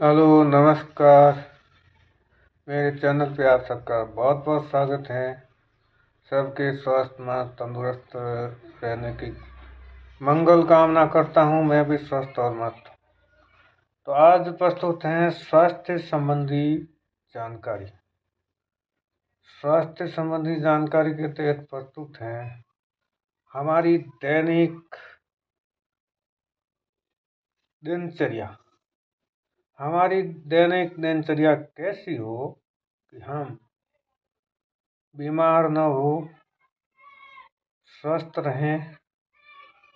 Hello, नमस्कार। मेरे channel पे आप सबका बहुत बहुत स्वागत है। सबके स्वास्थ्य में तंदुरुस्त रहने की मंगल कामना करता हूँ। मैं भी स्वस्थ और मस्त हूँ। तो आज प्रस्तुत हैं स्वास्थ्य संबंधी जानकारी। स्वास्थ्य संबंधी जानकारी के तहत प्रस्तुत हैं हमारी दैनिक दिनचर्या। हमारी दैनिक दिनचर्या कैसी हो कि हम बीमार न हो, स्वस्थ रहें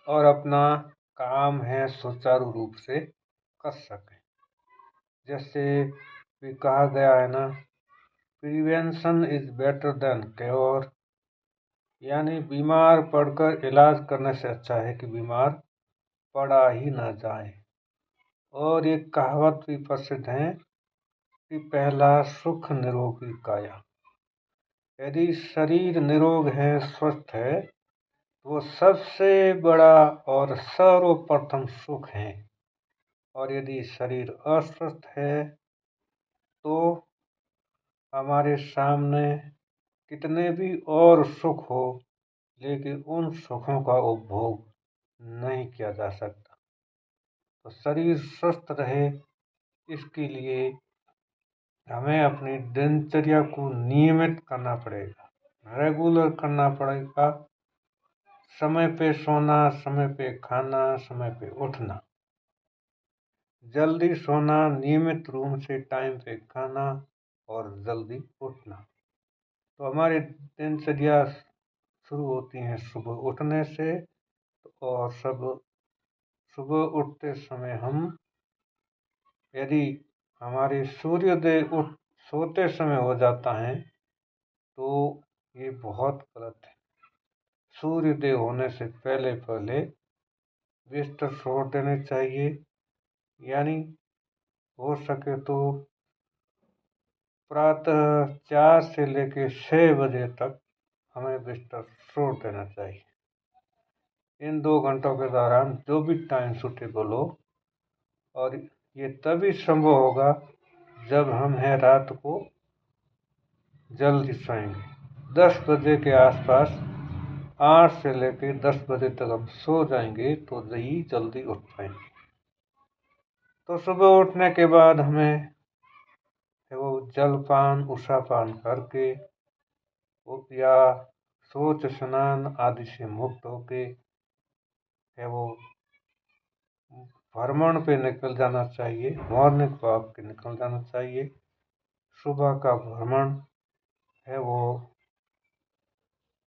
और अपना काम है सुचारू रूप से कर सकें। जैसे भी कहा गया है ना, prevention is better than cure, यानी बीमार पड़कर इलाज करने से अच्छा है कि बीमार पड़ा ही ना जाए। और एक कहावत भी प्रसिद्ध है कि पहला सुख निरोगी काया। यदि शरीर निरोग है, स्वस्थ है, वो सबसे बड़ा और सर्वप्रथम सुख है। और यदि शरीर अस्वस्थ है तो हमारे सामने कितने भी और सुख हो, लेकिन उन सुखों का उपभोग नहीं किया जा सकता। तो शरीर स्वस्थ रहे, इसके लिए हमें अपनी दिनचर्या को नियमित करना पड़ेगा, रेगुलर करना पड़ेगा। समय पे सोना, समय पे खाना, समय पे उठना, जल्दी सोना, नियमित रूप से टाइम पे खाना और जल्दी उठना। तो हमारी दिनचर्या शुरू होती हैं सुबह उठने से। और सब सुबह उठते समय हम, यदि हमारे सूर्योदय उठ सोते समय हो जाता है तो ये बहुत गलत है। सूर्योदय होने से पहले पहले बिस्तर छोड़ देने चाहिए, यानी हो सके तो प्रातः 4 से लेकर 6 बजे तक हमें बिस्तर छोड़ देना चाहिए। इन 2 घंटों के दौरान जो भी टाइम सूटेबल हो, और ये तभी संभव होगा जब हम हैं रात को जल्दी सोएंगे। 10 बजे के आसपास, 8 से लेकर 10 बजे तक हम सो जाएंगे तो ही जल्दी उठ पाएंगे। तो सुबह उठने के बाद हमें वो जलपान, उषापान करके या सोच स्नान आदि से मुक्त होके है वो भ्रमण पे निकल जाना चाहिए, मॉर्निंग वॉक पे निकल जाना चाहिए। सुबह का भ्रमण है वो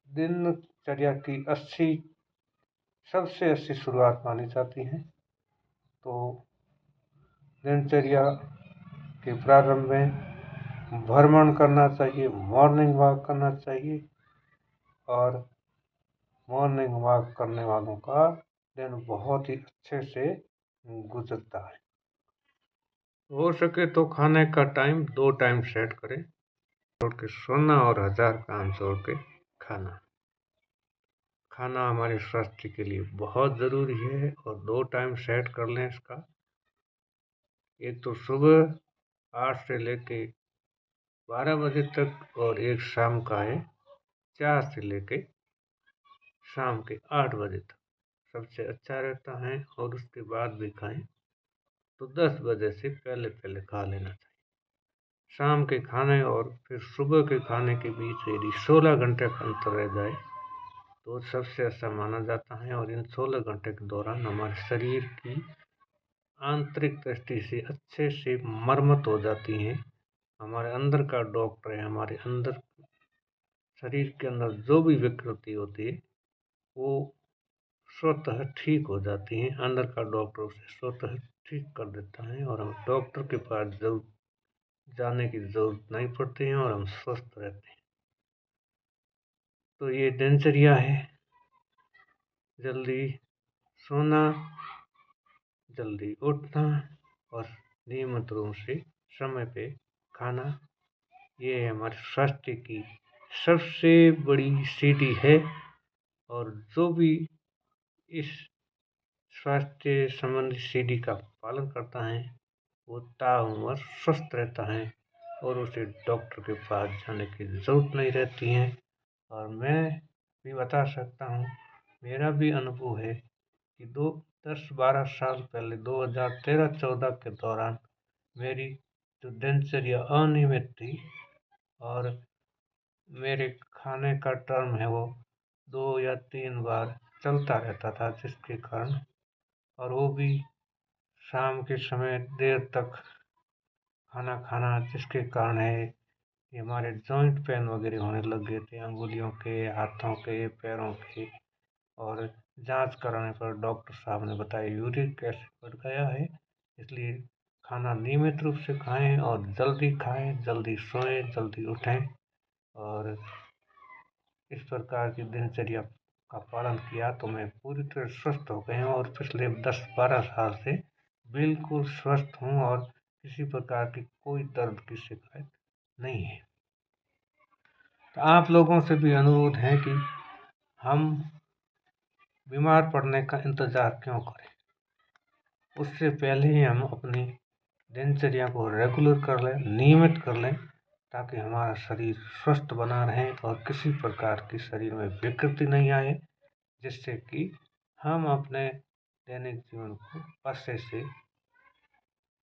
दिनचर्या की सबसे अच्छी शुरुआत मानी जाती है। तो दिनचर्या के प्रारंभ में भ्रमण करना चाहिए, मॉर्निंग वॉक करना चाहिए। और मॉर्निंग वॉक करने वालों का दिन बहुत ही अच्छे से गुजरता है। हो सके तो खाने का टाइम 2 टाइम सेट करें, छोड़ के सोना और 1000 काम छोड़ के खाना। खाना हमारे स्वास्थ्य के लिए बहुत ज़रूरी है और 2 टाइम सेट कर लें इसका। एक तो सुबह 8 से लेके 12 बजे तक, और एक शाम का है 4 से लेके शाम के 8 बजे तक। सबसे अच्छा रहता है। और उसके बाद भी खाएं तो 10 बजे से पहले पहले खा लेना चाहिए। शाम के खाने और फिर सुबह के खाने के बीच यदि 16 घंटे का अंतर रह जाए तो सबसे अच्छा माना जाता है। और इन 16 घंटे के दौरान हमारे शरीर की आंतरिक दृष्टि से अच्छे से मरम्मत हो जाती है। हमारे अंदर का डॉक्टर है, हमारे अंदर शरीर के अंदर जो भी विकृति होती है वो स्वतः ठीक हो जाती है। अंदर का डॉक्टर उसे स्वतः ठीक कर देता है और हम डॉक्टर के पास जरूर जाने की जरूरत नहीं पड़ती है और हम स्वस्थ रहते हैं। तो ये दिनचर्या है, जल्दी सोना, जल्दी उठना और नियमित रूप से समय पे खाना। ये हमारे स्वास्थ्य की सबसे बड़ी सीढ़ी है। और जो भी इस स्वास्थ्य संबंधी सीढ़ी का पालन करता है वो ताउम्र स्वस्थ रहता है और उसे डॉक्टर के पास जाने की ज़रूरत नहीं रहती है। और मैं भी बता सकता हूँ, मेरा भी अनुभव है कि 10-12 साल पहले 2013-14 के दौरान मेरी जो दिनचर्या अनियमित थी और मेरे खाने का टर्म है वो 2 या 3 बार चलता रहता था, जिसके कारण और वो भी शाम के समय देर तक खाना खाना, जिसके कारण है कि हमारे जॉइंट पेन वगैरह होने लग गए थे, अंगुलियों के, हाथों के, पैरों के। और जांच कराने पर डॉक्टर साहब ने बताया यूरिक एसिड बढ़ गया है, इसलिए खाना नियमित रूप से खाएं और जल्दी खाएं, जल्दी सोएं, जल्दी उठें। और इस प्रकार की दिनचर्या का पालन किया तो मैं पूरी तरह स्वस्थ हो गया हूँ और पिछले 10-12 साल से बिल्कुल स्वस्थ हूँ और किसी प्रकार की कोई दर्द की शिकायत नहीं है। तो आप लोगों से भी अनुरोध है कि हम बीमार पड़ने का इंतज़ार क्यों करें, उससे पहले ही हम अपनी दिनचर्या को रेगुलर कर लें, नियमित कर लें, ताकि हमारा शरीर स्वस्थ बना रहे और किसी प्रकार की शरीर में विकृति नहीं आए, जिससे कि हम अपने दैनिक जीवन को अच्छे से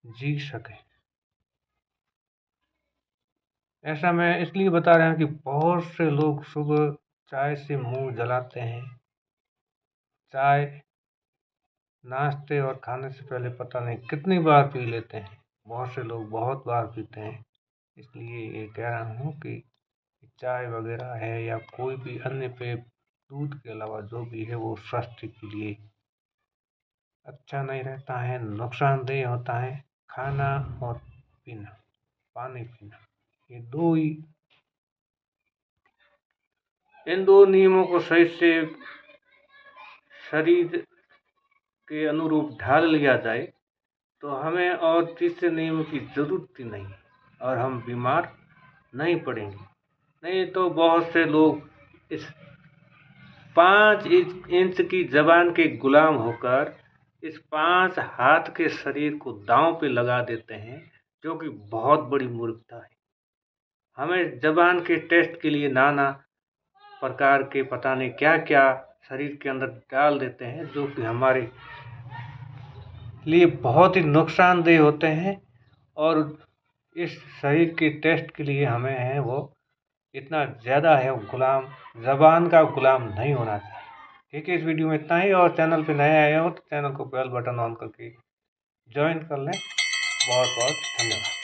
जी सकें। ऐसा मैं इसलिए बता रहा हूँ कि बहुत से लोग सुबह चाय से मुंह जलाते हैं। चाय नाश्ते और खाने से पहले पता नहीं कितनी बार पी लेते हैं। बहुत से लोग बहुत बार पीते हैं। इसलिए ये कह रहा हूँ कि चाय वगैरह है या कोई भी अन्य पेय, दूध के अलावा जो भी है, वो स्वास्थ्य के लिए अच्छा नहीं रहता है, नुकसानदेह होता है। खाना और पीना, पानी पीना, ये दो ही, इन दो नियमों को सही से शरीर के अनुरूप ढाल लिया जाए तो हमें और तीसरे नियम की ज़रूरत ही नहीं और हम बीमार नहीं पड़ेंगे। नहीं तो बहुत से लोग इस 5 इंच की ज़बान के गुलाम होकर इस 5 हाथ के शरीर को दांव पे लगा देते हैं, जो कि बहुत बड़ी मूर्खता है। हमें ज़बान के टेस्ट के लिए नाना प्रकार के पता नहीं क्या क्या शरीर के अंदर डाल देते हैं, जो कि हमारे लिए बहुत ही नुकसानदेह होते हैं। और इस शरीर के टेस्ट के लिए हमें है वो इतना ज़्यादा है, गुलाम, ज़बान का गुलाम नहीं होना चाहिए। ठीक है, इस वीडियो में इतना ही। और चैनल पे नए आए हो तो चैनल को बेल बटन ऑन करके ज्वाइन कर लें। बहुत बहुत धन्यवाद।